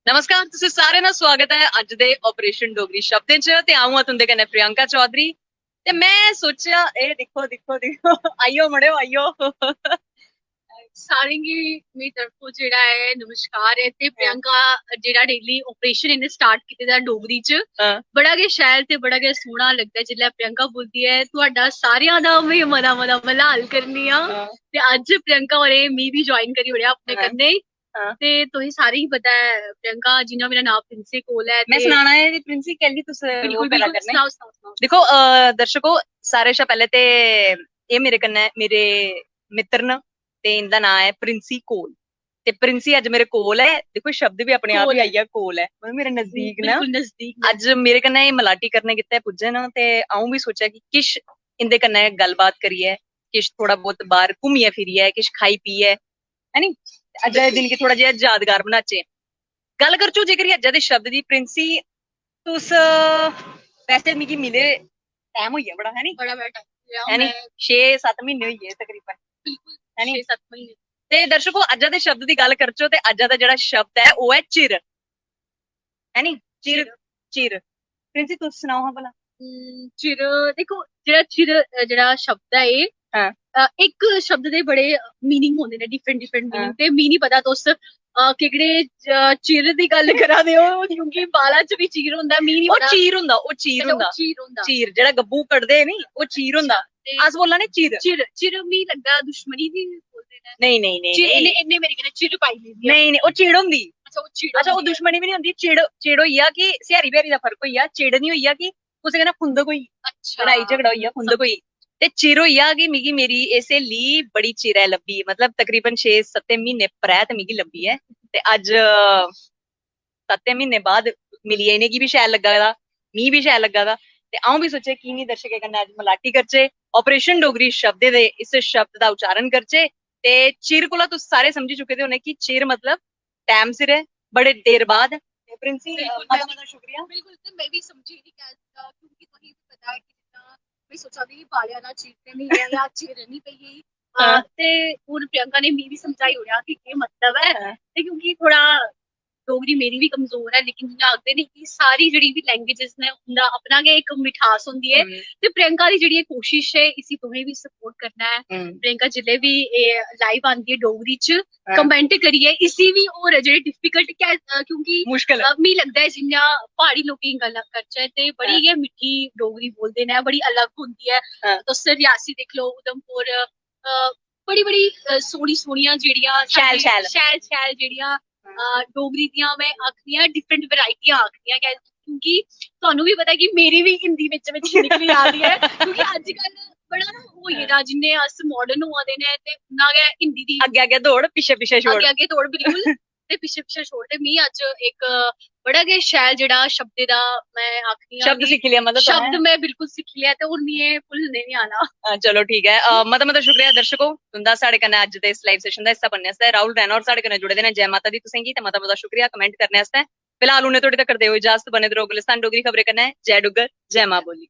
नमस्कार तुसी सारे ना स्वागत है अज दे ऑपरेशन डोगरी शब्दें च ते आऊं हां तुंदे कन्नै प्रियंका चौधरी ते मैं सोचेआ ए दिक्खो दिक्खो दिक्खो आइयो मड़ेओ आइयो सारें गी मेरी तरफों जेह्ड़ा है नमस्कार है ते प्रियंका जेह्ड़ा डेली ऑपरेशन इन्ने स्टार्ट कीते दा डोगरी च बड़ा गै शैल ते बड़ा गै सोहना लगदा है जिल्लै प्रियंका बोलदी है तुहाडा सारेयां दा में मता मता भला हाल करनी आं ते अज्ज प्रियंका होरें मी भी ज्वाइन करी ओड़ेआ अपने कन्नै ते तुसें सारें गी पता है प्रियंका जि'यां मेरा नाम प्रिंसी कोल है मैं सुनाना है प्रिंसी कैली तुस बिल्कुल वो करा बिल्कुल करने सनाओ देखो दर्शकों सारे शा पहले ते एह् मेरे कन्नै मेरे मित्र न ते इंदा नाम है प्रिंसी कोल ते प्रिंसी अज मेरे कोल है देखो शब्द भी अपने आप ही आई गया कोल है मतलब मेरे नजदीक ना नजदीक अज मेरे कन्नै मलाटी करने गित्तै पुज्जे न ते अऊं भी सोचेआ कि किश इंदे कन्नै गल्लबात करियै किश थोड़ा बहुत बाहर घूमियै फिरियै किश खाई पीयै है नी अज्ज दे दिन गी थोड़ा जेहा यादगार बनाचे गल करचो जेकर अज्जा दे शब्द दी प्रिंसी तुस वैसे मिगी मिले टाइम होई गया बड़ा है नी बड़ा टाइम है नी 6-7 महीने होई गए तकरीबन बिल्कुल है नी 6-7 महीने ते दर्शकों अज्जा दे शब्द दी गल करचो ते अज्जा दा जेह्ड़ा शब्द है ओह् है चिर है नी चिर चिर प्रिंसी तुस सनाओ हां भला चिर देखो जेह्ड़ा शब्द है एह् इक शब्द दे बड़े मीनिंग होंदे ने डिफरेंट डिफरेंट मीनिंग ते मी नहीं पता तुस केकड़े चिर दी गल्ल करा दे हो क्योंकि बाला च भी चीर होंदा मी नहीं पता चीर होंदा चीर जेह्ड़ा गब्बू कड्डदे नी ओह् चीर होंदा अस बोला ने चिर चिर चिर मी लगदा दुश्मनी दी बोलदे ने नहीं नहीं नहीं इन्ने मेरे कन्नै चिर पाई लेदी नहीं नहीं ओह् चिड़ होंदी अच्छा ओह् दुश्मनी भी नहीं होंदी चिड़ होई गेआ कि स्यारी ब्यारी दा फर्क होई गेआ चिड़ नहीं होई गेआ कि कुसै कन्नै खुंदक होई लड़ाई झगड़ा होई गेआ खुंदक होई ते चिर होई गेआ कि मिगी मेरी एह् स्हेली बड़ी चिरै लब्भी मतलब तकरीबन 6-7 महीने परैंत मिगी लब्भी ऐ ते अज्ज 7 महीने बाद मिलियै इ'नेंगी बी शैल लग्गा दा मी बी शैल लग्गा दा ते अ'ऊं भी सोचेआ की निं दर्शकें कन्नै अज्ज मलाटी करचै ऑपरेशन डोगरी शब्द दे इस शब्द दा उच्चारण करचै ते चिर कोला तुस सारे समझी चुके दे होने कि चिर मतलब टाइम सिर है बड़े देर बाद प्रिंसी मता मता शुक्रिया बिल्कुल ते मैं भी समझी नहीं क्योंकि तुसें भी पता है कि मैं सोचा दी बालिया ना चीरते नहीं है या चिर नहीं पई ते हून प्रियंका ने मी भी समझाई ओड़ेआ कि केह् मतलब है ते क्योंकि थोड़ा डोगरी मेरी भी कमजोर है लेकिन जियां आखदे ने कि सारी जेह्ड़ी बी लैंग्वेजेस ने उंदा अपना गै इक मिठास होंदी है ते प्रियंका दी जेह्ड़ी कोशिश है इसी तुसें भी सपोर्ट करना है प्रियंका जिल्ले भी लाइव आंदी है डोगरी च कमेंट करियै इसी भी होर जेह्ड़े डिफिकल्ट क्योंकि मी लगदा है जियां प्हाड़ी लोकें दी गल्ल करचै ते बड़ी गै मिट्ठी डोगरी बोलदे ने बड़ी अलग होंदी है तुस रियासी दिक्ख लो उधमपुर बड़ी बड़ी सोहनी सोहनियां जेह्ड़ियां शैल जेह्ड़ियां डोगरी दियां मैं आखनी आं डिफरेंट वैरायटियां आखनी आं क्योंकि तुहानू भी पता है कि मेरी भी हिंदी बिच निकली आ रही है क्योंकि अज्जकल बड़ा ना होई गेदा जिन्ने अस मॉडर्न होआ दे ने ते उन्ना गै हिंदी दी अग्गे अग्गे दौड़ पिच्छे पिच्छे छोड़ अग्गे दौड़ बिल्कुल ते पिच्छे पिच्छे छोड़ ते मी अज्ज एक बड़ा गै शैल जेह्ड़ा शब्द दा मैं आखनी आं शब्द सिक्खी लिया मतलब शब्द मैं बिल्कुल सिक्खी लिया ते हून मी एह् भुल्लने नहीं आना चलो ठीक है मता मता शुक्रिया दर्शकों तुंदा साढ़े कन्नै अज्ज दे इस लाइव सेशन दा हिस्सा बनने आस्तै राहुल रैना और साढ़े कन्नै जुड़े दे ने जय माता दी तुसें गी ते मता मता शुक्रिया कमेंट करने आस्तै फिलहाल उ'नें थोड़ी तक करदे होई इजाजत बने दे रहो गुलिस्तान डोगरी खबरें कन्नै जय डुग्गर जय मां बोली।